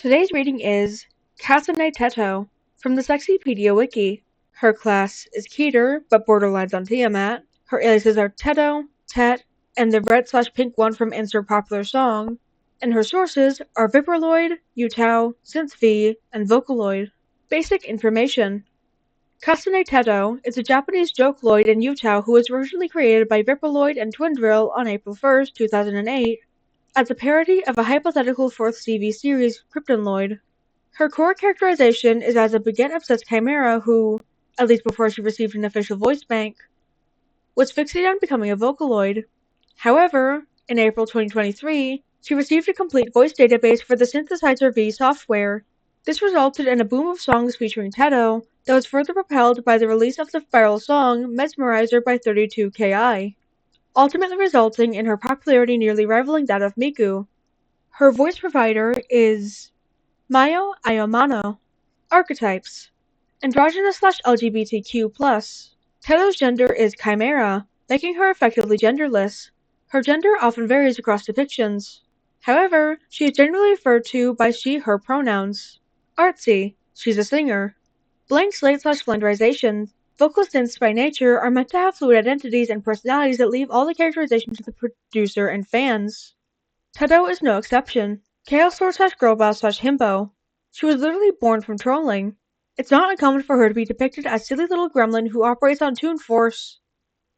Today's reading is Kasane Teto from the Sexypedia Wiki. Her class is Keter, but borderlines on Tiamat. Her aliases are Teto, Tet, and the red/pink one from Insert Popular Song. And her sources are Viperloid, Utao, Synth-V, and Vocaloid. Basic information. Kasane Teto is a Japanese Jokaloid in Utah who was originally created by Viperloid and Twindrill on April 1st, 2008, as a parody of a hypothetical 4th TV series, Kryptonloid. Her core characterization is as a baguette-obsessed chimera who, at least before she received an official voice bank, was fixated on becoming a Vocaloid. However, in April 2023, she received a complete voice database for the Synthesizer V software. This resulted in a boom of songs featuring Teto that was further propelled by the release of the viral song Mesmerizer by 32KI, ultimately resulting in her popularity nearly rivaling that of Miku. Her voice provider is Mayo Ayomano. Archetypes: androgynous/LGBTQ+. Teto's gender is chimera, making her effectively genderless. Her gender often varies across depictions. However, she is generally referred to by she/her pronouns. Artsy: she's a singer. Blank slate/flenderization: vocal synths by nature are meant to have fluid identities and personalities that leave all the characterization to the producer and fans. Teto is no exception. Chaos Lord/Girlboss/Himbo. She was literally born from trolling. It's not uncommon for her to be depicted as silly little gremlin who operates on Toon Force,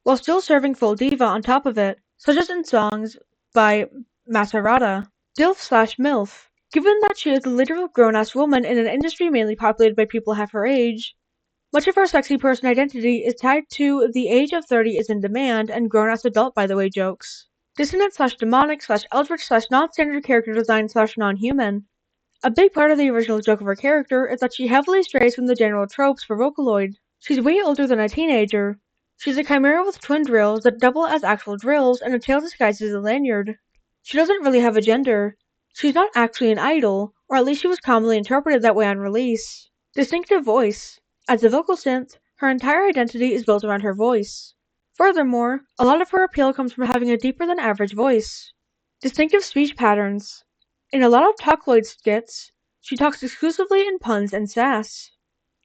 while still serving full diva on top of it, such as in songs by Maserata. DILF/MILF. Given that she is a literal grown-ass woman in an industry mainly populated by people half her age, much of her sexy person identity is tied to the age of 30 is in demand and grown-ass adult by the way jokes. Dissonant/demonic/eldritch/non-standard character design/non-human. A big part of the original joke of her character is that she heavily strays from the general tropes for Vocaloid. She's way older than a teenager. She's a chimera with twin drills that double as actual drills and a tail disguised as a lanyard. She doesn't really have a gender. She's not actually an idol, or at least she was commonly interpreted that way on release. Distinctive voice. As a vocal synth, her entire identity is built around her voice. Furthermore, a lot of her appeal comes from having a deeper than average voice. Distinctive speech patterns. In a lot of Talkloid skits, she talks exclusively in puns and sass.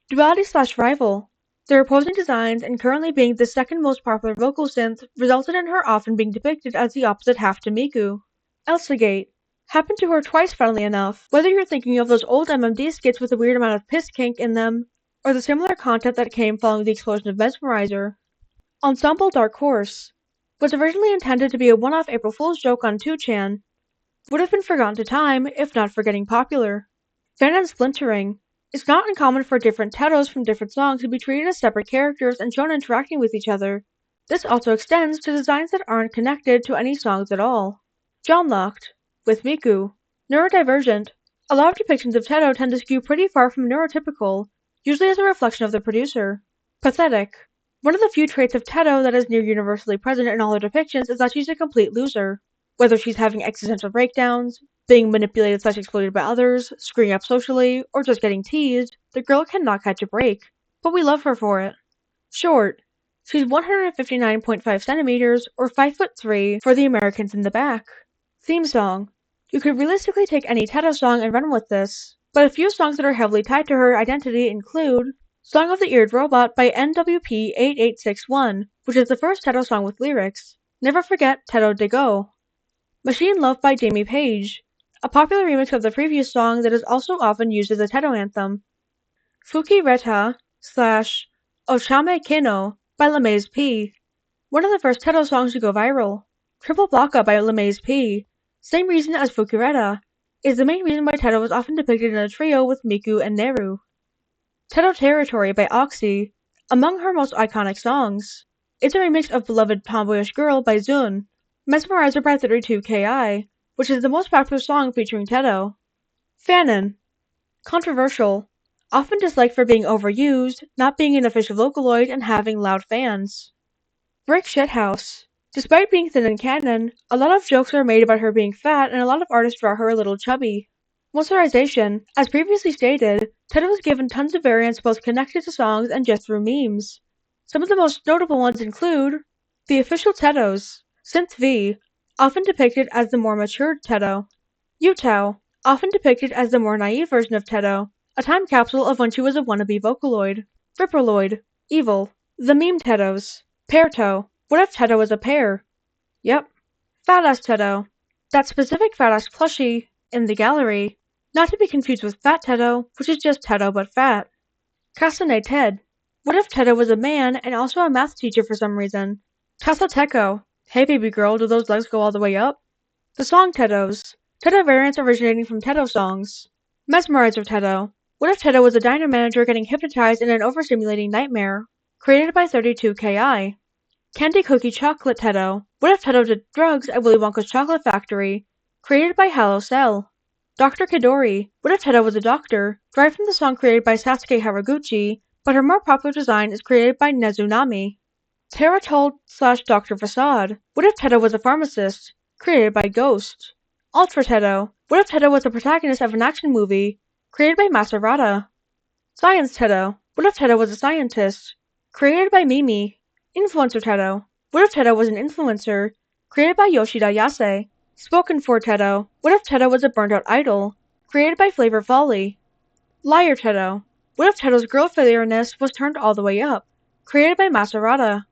Duality/rival. Their opposing designs and currently being the second most popular vocal synth resulted in her often being depicted as the opposite half to Miku. Elsagate. Happened to her twice funnily enough, whether you're thinking of those old MMD skits with a weird amount of piss kink in them, or the similar content that came following the explosion of Mesmerizer. Ensemble Dark Horse was originally intended to be a one-off April Fool's joke on 2chan, would have been forgotten to time if not for getting popular. Fan and splintering. It's not uncommon for different Tetos from different songs to be treated as separate characters and shown interacting with each other. This also extends to designs that aren't connected to any songs at all. Johnlocked, with Miku. Neurodivergent. A lot of depictions of Teto tend to skew pretty far from neurotypical, usually as a reflection of the producer. Pathetic. One of the few traits of Teto that is near universally present in all her depictions is that she's a complete loser. Whether she's having existential breakdowns, being manipulated/exploited by others, screwing up socially, or just getting teased, the girl cannot catch a break. But we love her for it. Short. She's 159.5 centimeters, or 5'3" for the Americans in the back. Theme song. You could realistically take any Teto song and run with this, but a few songs that are heavily tied to her identity include Song of the Eared Robot by NWP8861, which is the first Teto song with lyrics. Never forget Teto de Go. Machine Love by Jamie Page, a popular remix of the previous song that is also often used as a Teto anthem. Fuki Reta / Ochame Kino by LeMaze P, one of the first Teto songs to go viral. Triple Blocka by LeMaze P, same reason as Fuki Reta, is the main reason why Teto is often depicted in a trio with Miku and Neru. Teto Territory by Oxy, among her most iconic songs. It's a remix of Beloved Tomboyish Girl by Zun. Mesmerizer by 32KI, which is the most popular song featuring Teto. Fanon. Controversial. Often disliked for being overused, not being an official Vocaloid, and having loud fans. Brick Shithouse. Despite being thin in canon, a lot of jokes are made about her being fat and a lot of artists draw her a little chubby. Moisturization. As previously stated, Teto was given tons of variants both connected to songs and just through memes. Some of the most notable ones include the official Tetos, Synth-V, often depicted as the more matured Teto, Utao, often depicted as the more naive version of Teto, a time capsule of when she was a wannabe Vocaloid. Ripperloid, evil. The meme Tetos. Pearto, what if Teto was a pear? Yep. Fat-ass Teto, that specific fat-ass plushie in the gallery, not to be confused with Fat Teto, which is just Teto but fat. Kasane Ted, what if Teto was a man and also a math teacher for some reason? Tessa Teko, hey baby girl, do those legs go all the way up? The song Tetos, Teto variants originating from Teto songs. Mesmerizer Teto, what if Teto was a diner manager getting hypnotized in an overstimulating nightmare? Created by 32KI. Candy Cookie Chocolate Teto, what if Teto did drugs at Willy Wonka's chocolate factory? Created by Hello Cell. Dr. Kidori, what if Teto was a doctor? Derived from the song created by Sasuke Haraguchi, but her more popular design is created by Nezunami. Terra-Told/Dr. Facade, what if Teto was a pharmacist? Created by Ghost. Ultra Teto, what if Teto was the protagonist of an action movie? Created by Maserata. Science Teto, what if Teto was a scientist? Created by Mimi. Influencer Teto, what if Teto was an influencer? Created by Yoshida Yase. Spoken for Teto, what if Teto was a burned out idol? Created by Flavor Folly. Liar Teto, what if Teto's girl failure-ness was turned all the way up? Created by Maserata.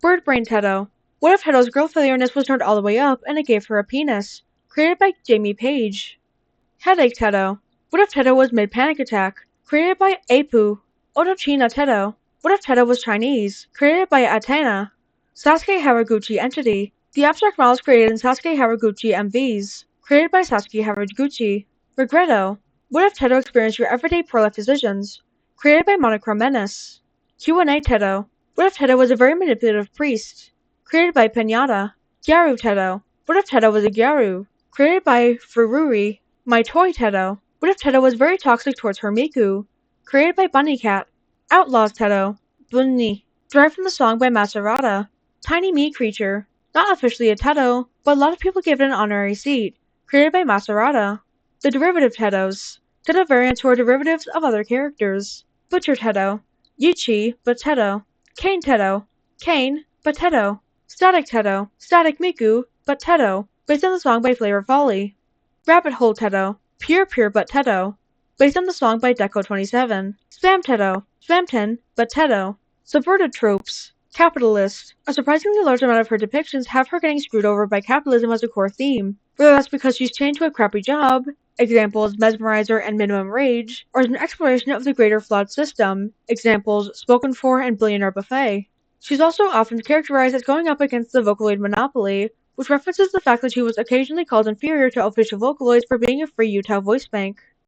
Bird Brain Teto, what if Teto's girl failure-ness was turned all the way up and it gave her a penis? Created by Jamie Page. Headache Teto, what if Teto was mid-panic attack? Created by Apu. Otochina Teto, what if Teto was Chinese? Created by Atena. Sasuke Haraguchi Entity, the abstract models created in Sasuke Haraguchi MVs. Created by Sasuke Haraguchi. Regretto, what if Teto experienced your everyday pro-life decisions? Created by Monochrome Menace. Q&A Teto, what if Teto was a very manipulative priest? Created by Pinata. Gyaru Teto, what if Teto was a Gyaru? Created by Fururi. My Toy Teto, what if Teto was very toxic towards her Miku? Created by Bunny Cat. Outlaws Teto. Bunny. Derived from the song by Maserata. Tiny Me Creature. Not officially a Teto, but a lot of people give it an honorary seat. Created by Maserata. The Derivative Tetos. Teto variants who are derivatives of other characters. Butcher Teto. Yichi, but Teto. Kane Teto. Kane, but Teto. Static Teto. Static Miku, but Teto. Based on the song by Flavor Folly. Rabbit Hole Teto. Pure but Teto. Based on the song by Deco27. Spam Teto. Spamton, but Teto. Subverted Tropes. Capitalist. A surprisingly large amount of her depictions have her getting screwed over by capitalism as a core theme, whether that's because she's chained to a crappy job, examples Mesmerizer and Minimum Rage, or as an exploration of the greater flawed system, examples Spoken For and Billionaire Buffet. She's also often characterized as going up against the Vocaloid monopoly, which references the fact that she was occasionally called inferior to official Vocaloids for being a free Utah voice bank.